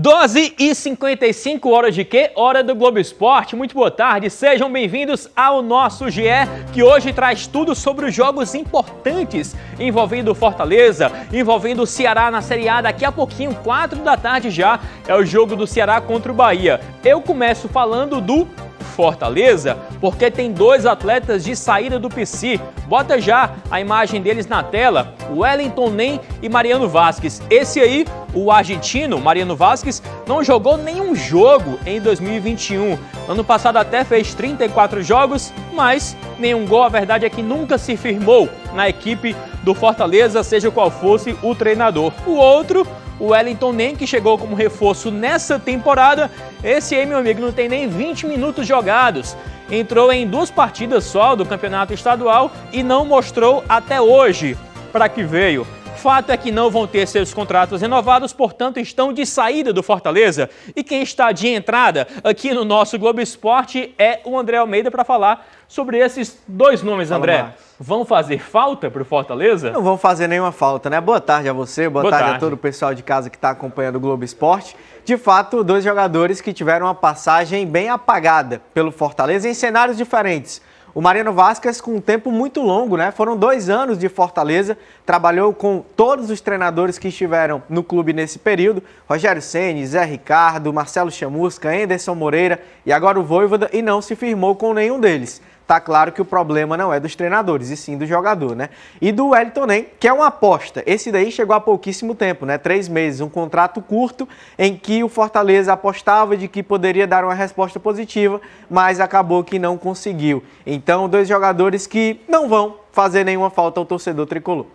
12h55, hora de quê? Hora do Globo Esporte. Muito boa tarde, sejam bem-vindos ao nosso GE, que hoje traz tudo sobre os jogos importantes envolvendo Fortaleza, envolvendo o Ceará na Série A. Daqui a pouquinho, 4 da tarde já, é o jogo do Ceará contra o Bahia. Eu começo falando do Fortaleza, porque tem dois atletas de saída do PC. Bota já a imagem deles na tela, Wellington Nem e Mariano Vasquez. Esse aí, o argentino, Mariano Vasquez, não jogou nenhum jogo em 2021. Ano passado até fez 34 jogos, mas nenhum gol. A verdade é que nunca se firmou na equipe do Fortaleza, seja qual fosse o treinador. O outro, o Wellington Nem, que chegou como reforço nessa temporada, esse aí, meu amigo, não tem nem 20 minutos jogados. Entrou em 2 partidas só do campeonato estadual e não mostrou até hoje para que veio. Fato é que não vão ter seus contratos renovados, portanto estão de saída do Fortaleza. E quem está de entrada aqui no nosso Globo Esporte é o André Almeida para falar sobre esses dois nomes, André. Vão fazer falta para o Fortaleza? Não vão fazer nenhuma falta, né? Boa tarde a você, boa tarde a todo o pessoal de casa que está acompanhando o Globo Esporte. De fato, 2 jogadores que tiveram uma passagem bem apagada pelo Fortaleza em cenários diferentes. O Mariano Vasquez com um tempo muito longo, né? Foram 2 anos de Fortaleza, trabalhou com todos os treinadores que estiveram no clube nesse período. Rogério Ceni, Zé Ricardo, Marcelo Chamusca, Anderson Moreira e agora o Vojvoda, e não se firmou com nenhum deles. Tá claro que o problema não é dos treinadores, e sim do jogador, né? E do Wellington Nem, que é uma aposta. Esse daí chegou há pouquíssimo tempo, né? 3 meses, um contrato curto em que o Fortaleza apostava de que poderia dar uma resposta positiva, mas acabou que não conseguiu. Então, 2 jogadores que não vão fazer nenhuma falta ao torcedor tricolor.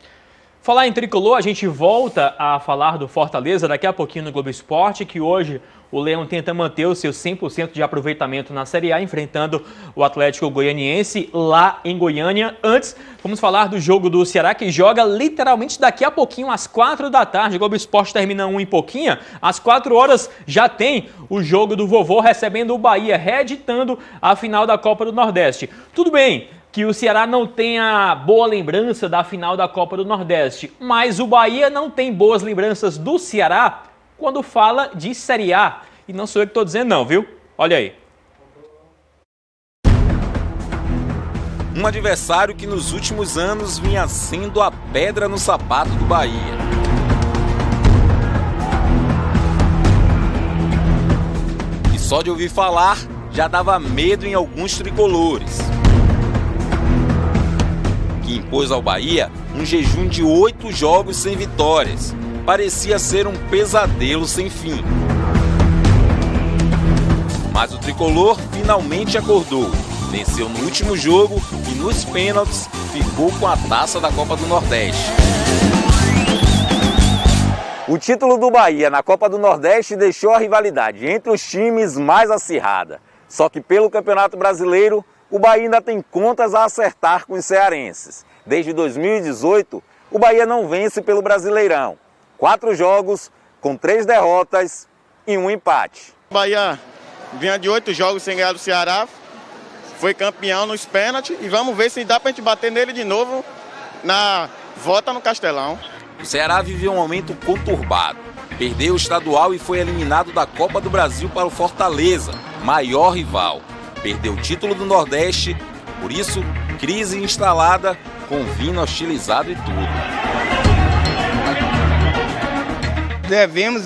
Falar em tricolor, a gente volta a falar do Fortaleza daqui a pouquinho no Globo Esporte, que hoje o Leão tenta manter o seu 100% de aproveitamento na Série A, enfrentando o Atlético Goianiense lá em Goiânia. Antes, vamos falar do jogo do Ceará, que joga literalmente daqui a pouquinho, às 4 da tarde. O Globo Esporte termina 1 e pouquinho. Às 4 horas já tem o jogo do Vovô recebendo o Bahia, reeditando a final da Copa do Nordeste. Tudo bem que o Ceará não tenha boa lembrança da final da Copa do Nordeste, mas o Bahia não tem boas lembranças do Ceará quando fala de Série A. E não sou eu que estou dizendo não, viu? Olha aí. Um adversário que nos últimos anos vinha sendo a pedra no sapato do Bahia. E só de ouvir falar, já dava medo em alguns tricolores. Que impôs ao Bahia um jejum de 8 jogos sem vitórias. Parecia ser um pesadelo sem fim. Mas o tricolor finalmente acordou. Venceu no último jogo e nos pênaltis ficou com a taça da Copa do Nordeste. O título do Bahia na Copa do Nordeste deixou a rivalidade entre os times mais acirrada. Só que pelo Campeonato Brasileiro, o Bahia ainda tem contas a acertar com os cearenses. Desde 2018, o Bahia não vence pelo Brasileirão. 4 jogos, com 3 derrotas e 1 empate. O Bahia vinha de 8 jogos sem ganhar do Ceará, foi campeão nos pênaltis e vamos ver se dá pra gente bater nele de novo na volta no Castelão. O Ceará viveu um momento conturbado. Perdeu o estadual e foi eliminado da Copa do Brasil para o Fortaleza, maior rival. Perdeu o título do Nordeste, por isso, crise instalada, com Vina hostilizado e tudo. Devemos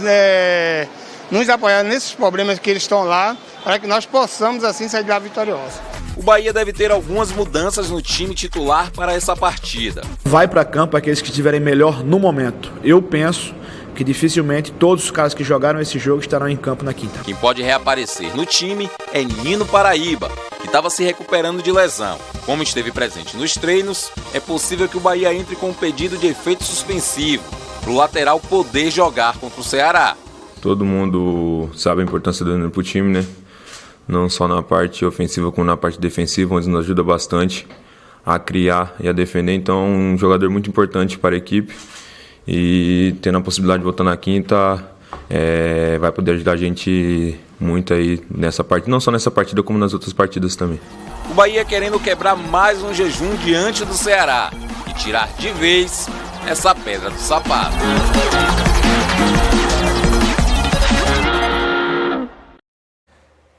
nos apoiar nesses problemas que eles estão lá, para que nós possamos assim sair da vitoriosa. O Bahia deve ter algumas mudanças no time titular para essa partida. Vai para campo aqueles que estiverem melhor no momento. Eu penso que dificilmente todos os caras que jogaram esse jogo estarão em campo na quinta. Quem pode reaparecer no time é Nino Paraíba, que estava se recuperando de lesão. Como esteve presente nos treinos, é possível que o Bahia entre com um pedido de efeito suspensivo, para o lateral poder jogar contra o Ceará. Todo mundo sabe a importância do Nino para o time, né? Não só na parte ofensiva como na parte defensiva, onde nos ajuda bastante a criar e a defender. Então, um jogador muito importante para a equipe. E tendo a possibilidade de voltar na quinta, vai poder ajudar a gente muito aí nessa partida, não só nessa partida como nas outras partidas também. O Bahia querendo quebrar mais um jejum diante do Ceará e tirar de vez essa pedra do sapato.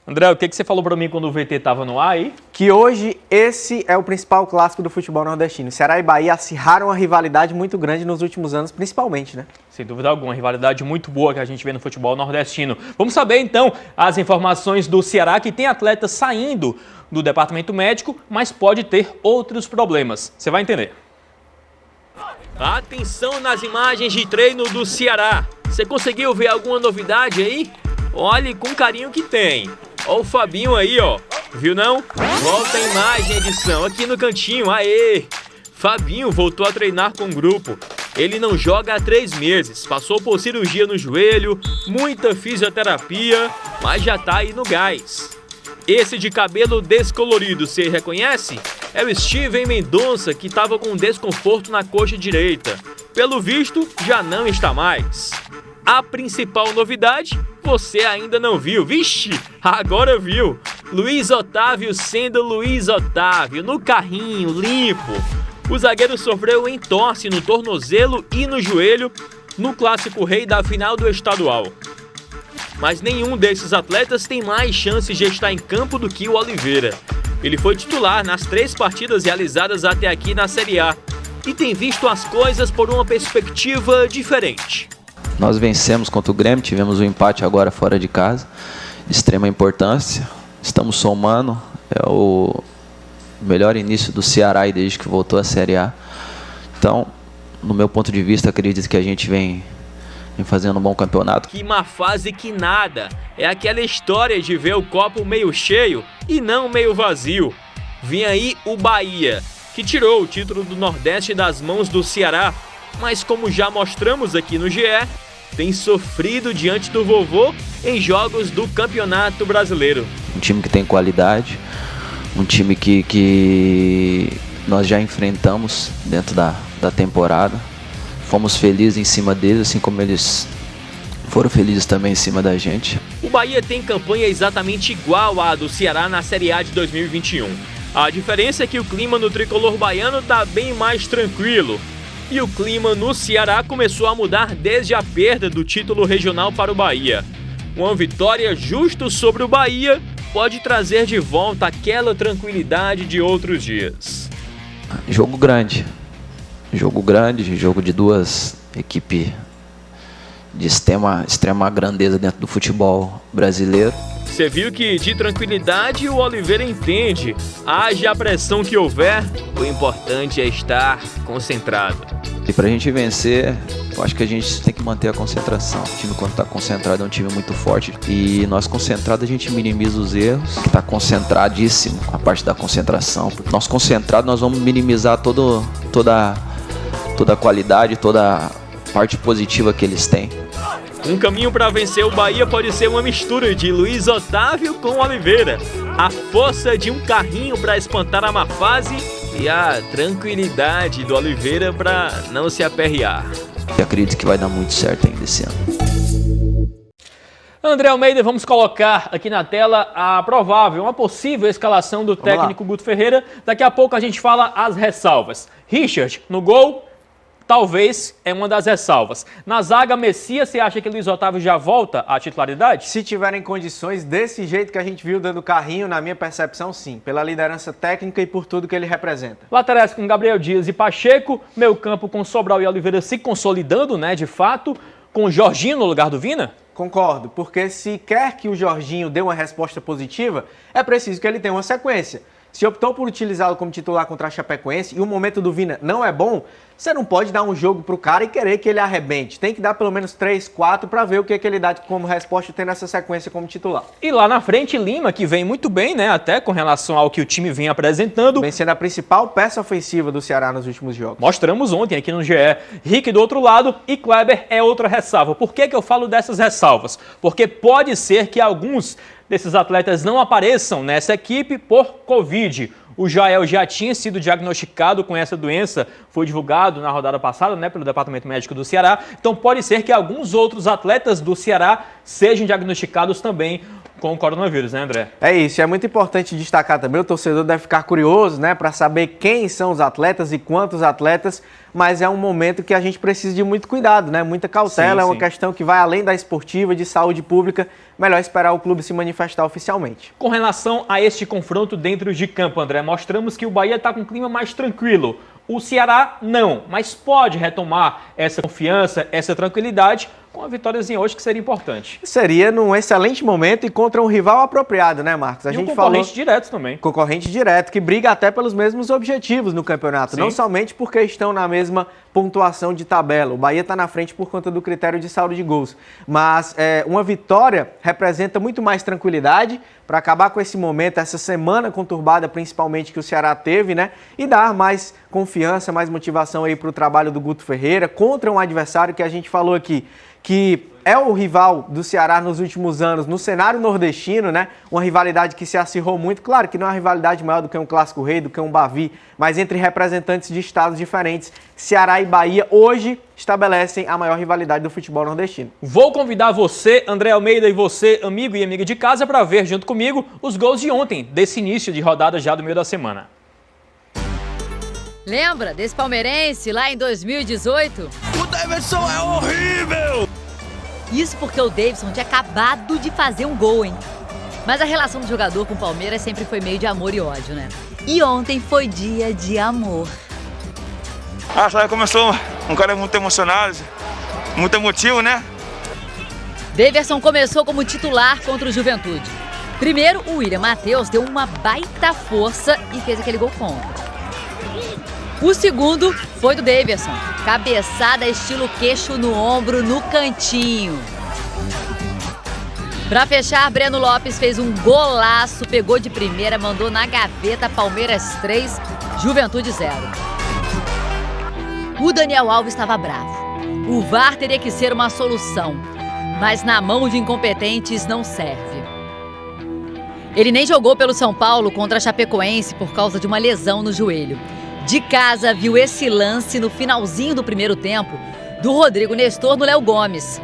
André, o que você falou para mim quando o VT estava no ar aí? Que hoje esse é o principal clássico do futebol nordestino. Ceará e Bahia acirraram uma rivalidade muito grande nos últimos anos, principalmente, né? Sem dúvida alguma, rivalidade muito boa que a gente vê no futebol nordestino. Vamos saber então as informações do Ceará, que tem atletas saindo do departamento médico, mas pode ter outros problemas. Você vai entender. Atenção nas imagens de treino do Ceará. Você conseguiu ver alguma novidade aí? Olhe com carinho que tem. Ó o Fabinho aí, ó. Viu não? Volta a imagem, edição, aqui no cantinho. Aê! Fabinho voltou a treinar com o grupo. Ele não joga há 3 meses. Passou por cirurgia no joelho, muita fisioterapia, mas já tá aí no gás. Esse de cabelo descolorido, você reconhece? É o Steven Mendonça, que estava com desconforto na coxa direita. Pelo visto, já não está mais. A principal novidade, você ainda não viu. Vixe, agora viu. Luiz Otávio sendo Luiz Otávio, no carrinho, limpo. O zagueiro sofreu entorse no tornozelo e no joelho no Clássico Rei da final do estadual. Mas nenhum desses atletas tem mais chances de estar em campo do que o Oliveira. Ele foi titular nas 3 partidas realizadas até aqui na Série A e tem visto as coisas por uma perspectiva diferente. Nós vencemos contra o Grêmio, tivemos um empate agora fora de casa, de extrema importância. Estamos somando, é o melhor início do Ceará aí desde que voltou à Série A. Então, no meu ponto de vista, acredito que a gente vem fazendo um bom campeonato. Que má fase que nada, é aquela história de ver o copo meio cheio e não meio vazio. Vem aí o Bahia, que tirou o título do Nordeste das mãos do Ceará, mas como já mostramos aqui no GE, tem sofrido diante do vovô em jogos do Campeonato Brasileiro. Um time que tem qualidade, um time que nós já enfrentamos dentro da temporada. Fomos felizes em cima deles, assim como eles foram felizes também em cima da gente. O Bahia tem campanha exatamente igual à do Ceará na Série A de 2021. A diferença é que o clima no tricolor baiano está bem mais tranquilo. E o clima no Ceará começou a mudar desde a perda do título regional para o Bahia. Uma vitória justo sobre o Bahia pode trazer de volta aquela tranquilidade de outros dias. Jogo grande, jogo de 2 equipes de extrema grandeza dentro do futebol brasileiro. Você viu que de tranquilidade o Oliveira entende. Haja a pressão que houver, o importante é estar concentrado. E pra gente vencer, eu acho que a gente tem que manter a concentração. O time, quando tá concentrado, é um time muito forte. E nós concentrados, a gente minimiza os erros. Que tá concentradíssimo a parte da concentração. Nós concentrados, nós vamos minimizar toda a qualidade, toda a parte positiva que eles têm. Um caminho para vencer o Bahia pode ser uma mistura de Luiz Otávio com Oliveira. A força de um carrinho para espantar a má fase e a tranquilidade do Oliveira para não se aperrear. Eu acredito que vai dar muito certo ainda esse ano. André Almeida, vamos colocar aqui na tela a provável, uma possível escalação do técnico Guto Ferreira. Daqui a pouco a gente fala as ressalvas. Richard no gol. Talvez é uma das ressalvas. Na zaga, Messias, você acha que Luiz Otávio já volta à titularidade? Se tiverem condições, desse jeito que a gente viu dando carrinho, na minha percepção, sim. Pela liderança técnica e por tudo que ele representa. Laterais com Gabriel Dias e Pacheco. Meio campo com Sobral e Oliveira se consolidando, né, de fato. Com Jorginho no lugar do Vina? Concordo, porque se quer que o Jorginho dê uma resposta positiva, é preciso que ele tenha uma sequência. Se optou por utilizá-lo como titular contra a Chapecoense e o momento do Vina não é bom, você não pode dar um jogo pro cara e querer que ele arrebente. Tem que dar pelo menos 3, 4 para ver o que ele dá como resposta tendo essa sequência como titular. E lá na frente, Lima, que vem muito bem, né? Até com relação ao que o time vem apresentando. Vem sendo a principal peça ofensiva do Ceará nos últimos jogos. Mostramos ontem aqui no GE. Rick do outro lado e Kleber é outra ressalva. Por que eu falo dessas ressalvas? Porque pode ser que alguns desses atletas não apareçam nessa equipe por Covid. O Jael já tinha sido diagnosticado com essa doença, foi divulgado na rodada passada, né, pelo Departamento Médico do Ceará. Então pode ser que alguns outros atletas do Ceará sejam diagnosticados também com o coronavírus, né, André? É isso, é muito importante destacar também, o torcedor deve ficar curioso, né, para saber quem são os atletas e quantos atletas, mas é um momento que a gente precisa de muito cuidado, né, muita cautela, é uma questão que vai além da esportiva, de saúde pública, melhor esperar o clube se manifestar oficialmente. Com relação a este confronto dentro de campo, André, mostramos que o Bahia está com um clima mais tranquilo. O Ceará não, mas pode retomar essa confiança, essa tranquilidade com a vitóriazinha hoje, que seria importante. Seria num excelente momento e contra um rival apropriado, né, Marcos? A gente concorrente direto também. Concorrente direto, que briga até pelos mesmos objetivos no campeonato. Sim. Não somente porque estão na mesma pontuação de tabela. O Bahia está na frente por conta do critério de saldo de gols. Mas uma vitória representa muito mais tranquilidade para acabar com esse momento, essa semana conturbada, principalmente que o Ceará teve, né? E dar mais confiança, mais motivação aí para o trabalho do Guto Ferreira contra um adversário que a gente falou aqui, que é o rival do Ceará nos últimos anos no cenário nordestino, né? Uma rivalidade que se acirrou muito. Claro que não é uma rivalidade maior do que um Clássico Rei, do que um Bavi, mas entre representantes de estados diferentes. Ceará e Bahia hoje estabelecem a maior rivalidade do futebol nordestino. Vou convidar você, André Almeida, e você, amigo e amiga de casa, para ver junto comigo os gols de ontem, desse início de rodada já do meio da semana. Lembra desse palmeirense lá em 2018? O Davidson é horrível! Isso porque o Davidson tinha acabado de fazer um gol, hein? Mas a relação do jogador com o Palmeiras sempre foi meio de amor e ódio, né? E ontem foi dia de amor. Sabe, começou um cara muito emocionado, muito emotivo, né? Davidson começou como titular contra o Juventude. Primeiro, o William Matheus deu uma baita força e fez aquele gol contra. O segundo foi do Davidson, cabeçada estilo queixo no ombro no cantinho. Pra fechar, Breno Lopes fez um golaço, pegou de primeira, mandou na gaveta, Palmeiras 3, Juventude 0. O Daniel Alves estava bravo. O VAR teria que ser uma solução, mas na mão de incompetentes não serve. Ele nem jogou pelo São Paulo contra a Chapecoense por causa de uma lesão no joelho. De casa, viu esse lance no finalzinho do primeiro tempo do Rodrigo Nestor no Léo Gomes.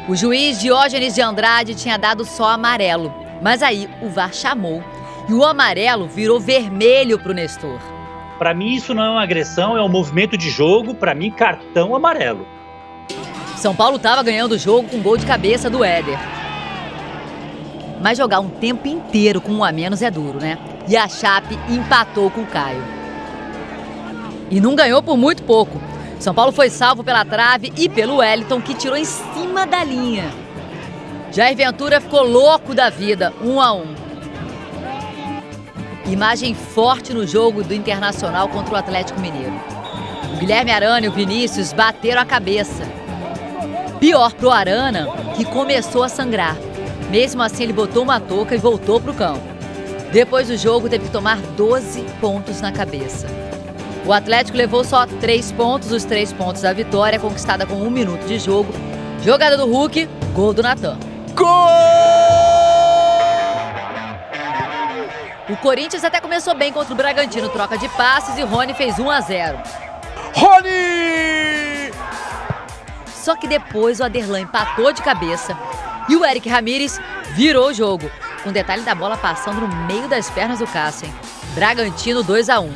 O juiz Diógenes de Andrade tinha dado só amarelo, mas aí o VAR chamou e o amarelo virou vermelho para o Nestor. Para mim isso não é uma agressão, é um movimento de jogo, para mim cartão amarelo. São Paulo estava ganhando o jogo com gol de cabeça do Éder. Mas jogar um tempo inteiro com um a menos é duro, né? E a Chape empatou com o Caio. E não ganhou por muito pouco. São Paulo foi salvo pela trave e pelo Wellington, que tirou em cima da linha. Jair Ventura ficou louco da vida, 1-1. Imagem forte no jogo do Internacional contra o Atlético Mineiro. O Guilherme Arana e o Vinícius bateram a cabeça. Pior pro Arana, que começou a sangrar. Mesmo assim, ele botou uma touca e voltou pro campo. Depois do jogo, teve que tomar 12 pontos na cabeça. O Atlético levou só 3 pontos, os 3 pontos da vitória, conquistada com 1 minuto de jogo. Jogada do Hulk, gol do Natan. Gol! O Corinthians até começou bem contra o Bragantino, troca de passes e Rony fez 1-0. Rony! Só que depois o Aderlan empatou de cabeça e o Eric Ramírez virou o jogo, com o detalhe da bola passando no meio das pernas do Cássio, hein? Bragantino 2-1.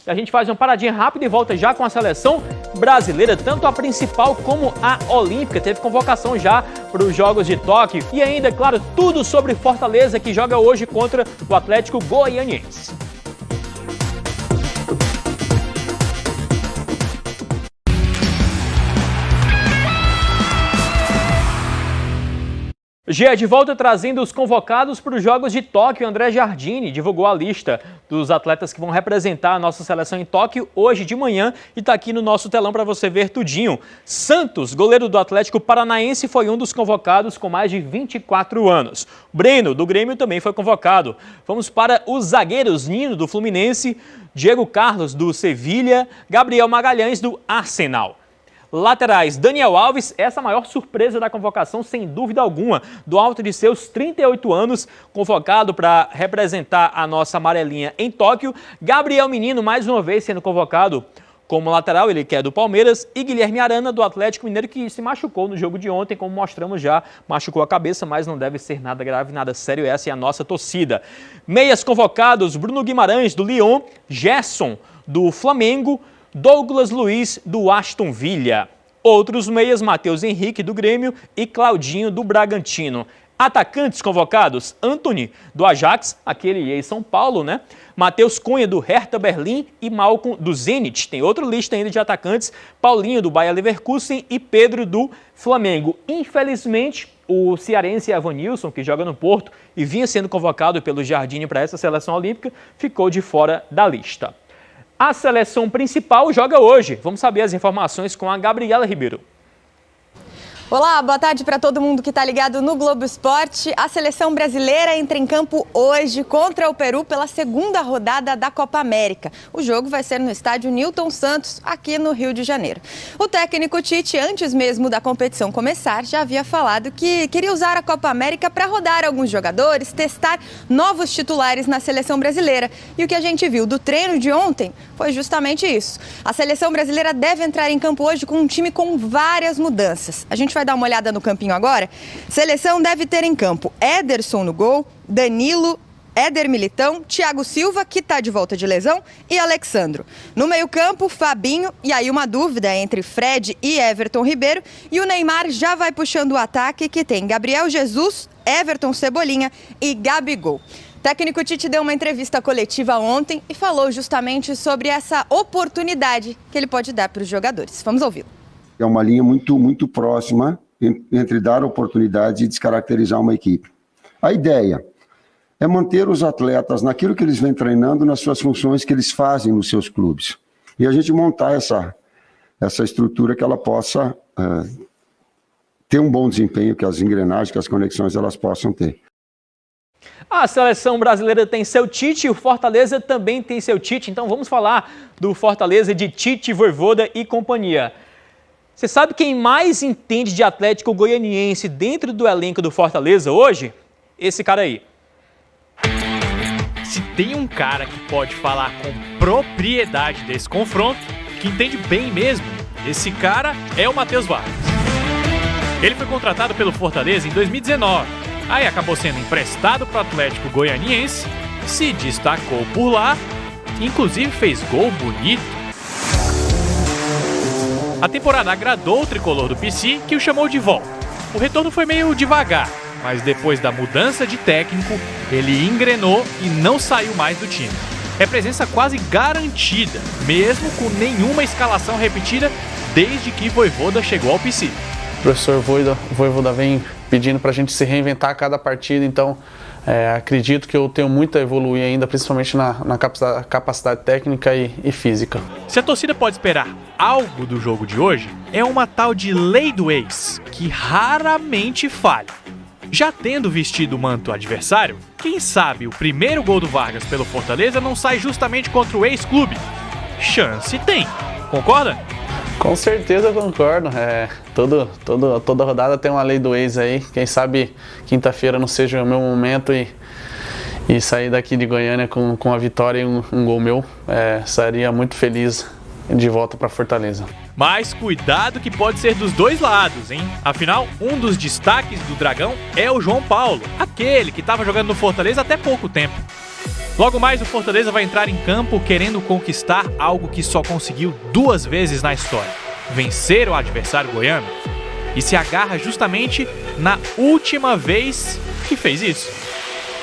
A gente faz uma paradinha rápida e volta já com a seleção brasileira, tanto a principal como a olímpica. Teve convocação já para os Jogos de Tóquio. E ainda, claro, tudo sobre Fortaleza, que joga hoje contra o Atlético Goianiense. Gia, de volta trazendo os convocados para os Jogos de Tóquio. André Jardini divulgou a lista dos atletas que vão representar a nossa seleção em Tóquio hoje de manhã e está aqui no nosso telão para você ver tudinho. Santos, goleiro do Atlético Paranaense, foi um dos convocados com mais de 24 anos. Breno, do Grêmio, também foi convocado. Vamos para os zagueiros: Nino, do Fluminense, Diego Carlos, do Sevilha, Gabriel Magalhães, do Arsenal. Laterais: Daniel Alves, essa a maior surpresa da convocação, sem dúvida alguma, do alto de seus 38 anos, convocado para representar a nossa amarelinha em Tóquio. Gabriel Menino, mais uma vez sendo convocado como lateral, ele que é do Palmeiras, e Guilherme Arana, do Atlético Mineiro, que se machucou no jogo de ontem, como mostramos já, machucou a cabeça, mas não deve ser nada grave, nada sério, essa é a nossa torcida. Meias convocados, Bruno Guimarães, do Lyon, Gerson, do Flamengo, Douglas Luiz, do Aston Villa. Outros meias, Matheus Henrique, do Grêmio, e Claudinho, do Bragantino. Atacantes convocados, Antony, do Ajax, aquele ex-São Paulo, né? Matheus Cunha, do Hertha Berlim, e Malcom, do Zenit. Tem outra lista ainda de atacantes, Paulinho, do Bayer Leverkusen, e Pedro, do Flamengo. Infelizmente, o cearense Evanilson, que joga no Porto e vinha sendo convocado pelo Jardine para essa seleção olímpica, ficou de fora da lista. A seleção principal joga hoje. Vamos saber as informações com a Gabriela Ribeiro. Olá, boa tarde para todo mundo que está ligado no Globo Esporte. A seleção brasileira entra em campo hoje contra o Peru pela segunda rodada da Copa América. O jogo vai ser no estádio Newton Santos, aqui no Rio de Janeiro. O técnico Tite, antes mesmo da competição começar, já havia falado que queria usar a Copa América para rodar alguns jogadores, testar novos titulares na seleção brasileira. E o que a gente viu do treino de ontem foi justamente isso. A seleção brasileira deve entrar em campo hoje com um time com várias mudanças. A gente vai dar uma olhada no campinho agora. Seleção deve ter em campo Ederson no gol, Danilo, Éder Militão, Thiago Silva, que está de volta de lesão, e Alexandro. No meio-campo, Fabinho, e aí uma dúvida entre Fred e Everton Ribeiro. E o Neymar já vai puxando o ataque, que tem Gabriel Jesus, Everton Cebolinha e Gabigol. O técnico Tite deu uma entrevista coletiva ontem e falou justamente sobre essa oportunidade que ele pode dar para os jogadores. Vamos ouvi-lo. É uma linha muito próxima entre dar oportunidade e descaracterizar uma equipe. A ideia é manter os atletas naquilo que eles vêm treinando, nas suas funções que eles fazem nos seus clubes. E a gente montar essa estrutura que ela possa ter um bom desempenho, que as engrenagens, que as conexões elas possam ter. A seleção brasileira tem seu Tite e o Fortaleza também tem seu Tite. Então vamos falar do Fortaleza de Tite, Vojvoda e companhia. Você sabe quem mais entende de Atlético Goianiense dentro do elenco do Fortaleza hoje? Esse cara aí. Se tem um cara que pode falar com propriedade desse confronto, que entende bem mesmo, esse cara é o Matheus Vargas. Ele foi contratado pelo Fortaleza em 2019, aí acabou sendo emprestado para o Atlético Goianiense, se destacou por lá, inclusive fez gol bonito. A temporada agradou o tricolor do PC, que o chamou de volta. O retorno foi meio devagar, mas depois da mudança de técnico, ele engrenou e não saiu mais do time. É presença quase garantida, mesmo com nenhuma escalação repetida desde que Vojvoda chegou ao PC. O professor Vojvoda vem pedindo para a gente se reinventar a cada partida, então acredito que eu tenho muito a evoluir ainda, principalmente na capacidade técnica e física. Se a torcida pode esperar algo do jogo de hoje, é uma tal de lei do ex, que raramente falha. Já tendo vestido o manto adversário, quem sabe o primeiro gol do Vargas pelo Fortaleza não sai justamente contra o ex-clube? Chance tem, concorda? Com certeza eu concordo. Toda rodada tem uma lei do ex aí. Quem sabe quinta-feira não seja o meu momento e sair daqui de Goiânia com a vitória e um gol meu. Estaria muito feliz de volta para Fortaleza. Mas cuidado que pode ser dos dois lados, hein? Afinal, um dos destaques do Dragão é o João Paulo, aquele que estava jogando no Fortaleza até pouco tempo. Logo mais, o Fortaleza vai entrar em campo querendo conquistar algo que só conseguiu 2 vezes na história: vencer o adversário goiano. E se agarra justamente na última vez que fez isso.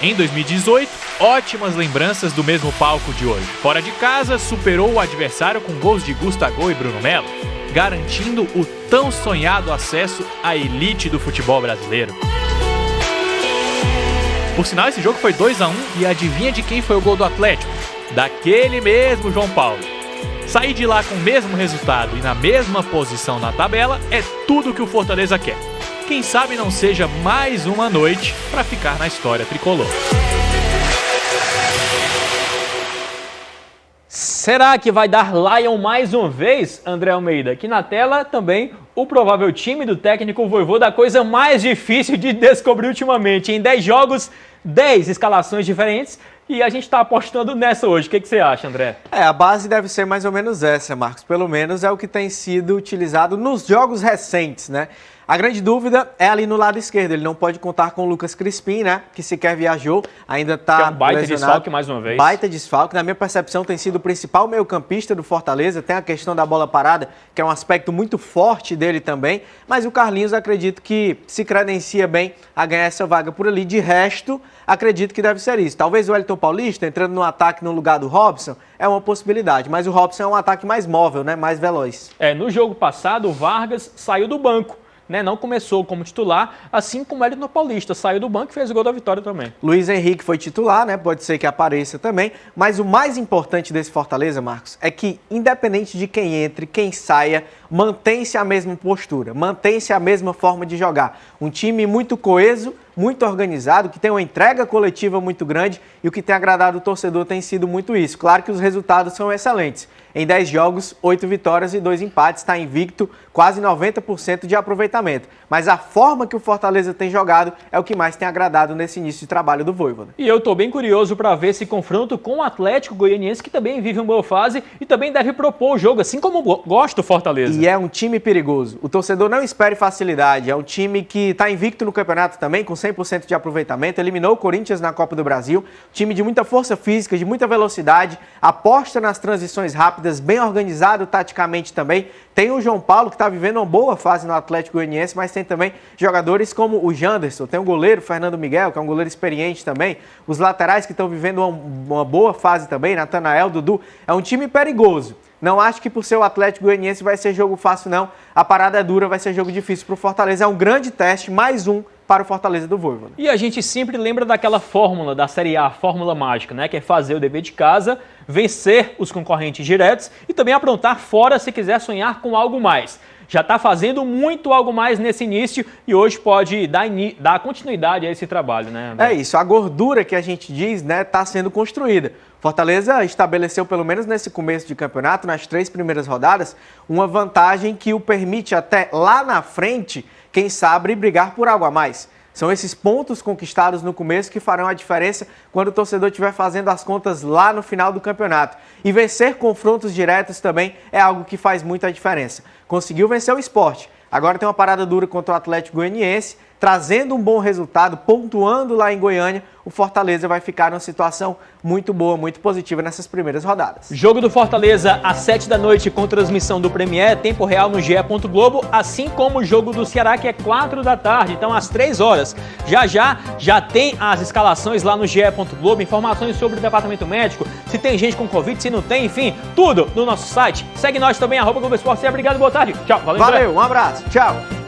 Em 2018, ótimas lembranças do mesmo palco de hoje. Fora de casa, superou o adversário com gols de Gustavo e Bruno Melo, garantindo o tão sonhado acesso à elite do futebol brasileiro. Por sinal, esse jogo foi 2-1 e adivinha de quem foi o gol do Atlético? Daquele mesmo João Paulo. Sair de lá com o mesmo resultado e na mesma posição na tabela é tudo que o Fortaleza quer. Quem sabe não seja mais uma noite para ficar na história tricolor. Será que vai dar Lion mais uma vez, André Almeida? Aqui na tela também o provável time do técnico Vojvoda, a coisa mais difícil de descobrir ultimamente. Em 10 jogos, 10 escalações diferentes, E a gente está apostando nessa hoje. O que você acha, André? A base deve ser mais ou menos essa, Marcos. Pelo menos é o que tem sido utilizado nos jogos recentes, né? A grande dúvida é ali no lado esquerdo. Ele não pode contar com o Lucas Crispim, né? Que sequer viajou, ainda está lesionado. Baita lesionado. desfalque mais uma vez. Baita desfalque. Na minha percepção, tem sido o principal meio-campista do Fortaleza. Tem a questão da bola parada, que é um aspecto muito forte dele também. Mas o Carlinhos, acredito que se credencia bem a ganhar essa vaga por ali. De resto, acredito que deve ser isso. Talvez o Wellington Paulista entrando no ataque no lugar do Robson é uma possibilidade. Mas o Robson é um ataque mais móvel, né? Mais veloz. No jogo passado, o Vargas saiu do banco. Não começou como titular, assim como o Wellington Paulista saiu do banco e fez o gol da vitória também. Luiz Henrique foi titular, né? Pode ser que apareça também, mas o mais importante desse Fortaleza, Marcos, é que independente de quem entre, quem saia, mantém-se a mesma postura, mantém-se a mesma forma de jogar. Um time muito coeso, muito organizado, que tem uma entrega coletiva muito grande e o que tem agradado o torcedor tem sido muito isso. Claro que os resultados são excelentes. Em 10 jogos, 8 vitórias e 2 empates, está invicto, quase 90% de aproveitamento. Mas a forma que o Fortaleza tem jogado é o que mais tem agradado nesse início de trabalho do Vojvoda. E eu estou bem curioso para ver esse confronto com o Atlético Goianiense, que também vive uma boa fase e também deve propor o jogo, assim como gosta do Fortaleza. E é um time perigoso. O torcedor não espere facilidade. É um time que está invicto no campeonato também, com 100% de aproveitamento. Eliminou o Corinthians na Copa do Brasil. Time de muita força física, de muita velocidade. Aposta nas transições rápidas, bem organizado taticamente também. Tem o João Paulo, que está vivendo uma boa fase no Atlético Goianiense, mas tem também jogadores como o Janderson. Tem o goleiro Fernando Miguel, que é um goleiro experiente também. Os laterais que estão vivendo uma boa fase também, Natanael, Dudu. É um time perigoso. Não acho que por ser o Atlético Goianiense vai ser jogo fácil, não. A parada é dura, vai ser jogo difícil para o Fortaleza. É um grande teste, mais um para o Fortaleza do Vojvoda. E a gente sempre lembra daquela fórmula da Série A, a fórmula mágica, né? Que é fazer o dever de casa, vencer os concorrentes diretos e também aprontar fora se quiser sonhar com algo mais. Já está fazendo muito algo mais nesse início e hoje pode dar continuidade a esse trabalho, né, André? É isso, a gordura que a gente diz, né, está sendo construída. Fortaleza estabeleceu, pelo menos nesse começo de campeonato, nas 3 primeiras rodadas, uma vantagem que o permite até lá na frente, quem sabe, brigar por algo a mais. São esses pontos conquistados no começo que farão a diferença quando o torcedor estiver fazendo as contas lá no final do campeonato. E vencer confrontos diretos também é algo que faz muita diferença. Conseguiu vencer o Sport. Agora tem uma parada dura contra o Atlético Goianiense, trazendo um bom resultado, pontuando lá em Goiânia. O Fortaleza vai ficar numa situação muito boa, muito positiva nessas primeiras rodadas. Jogo do Fortaleza às 7 da noite com transmissão do Premier, tempo real no GE. Globo, assim como o jogo do Ceará, que é 4 da tarde, então às 3 horas. Já tem as escalações lá no GE. Globo, informações sobre o departamento médico, se tem gente com Covid, se não tem, enfim, tudo no nosso site. Segue nós também, @Globo Esporte. Obrigado, boa tarde. Tchau. Valeu, um abraço. Tchau.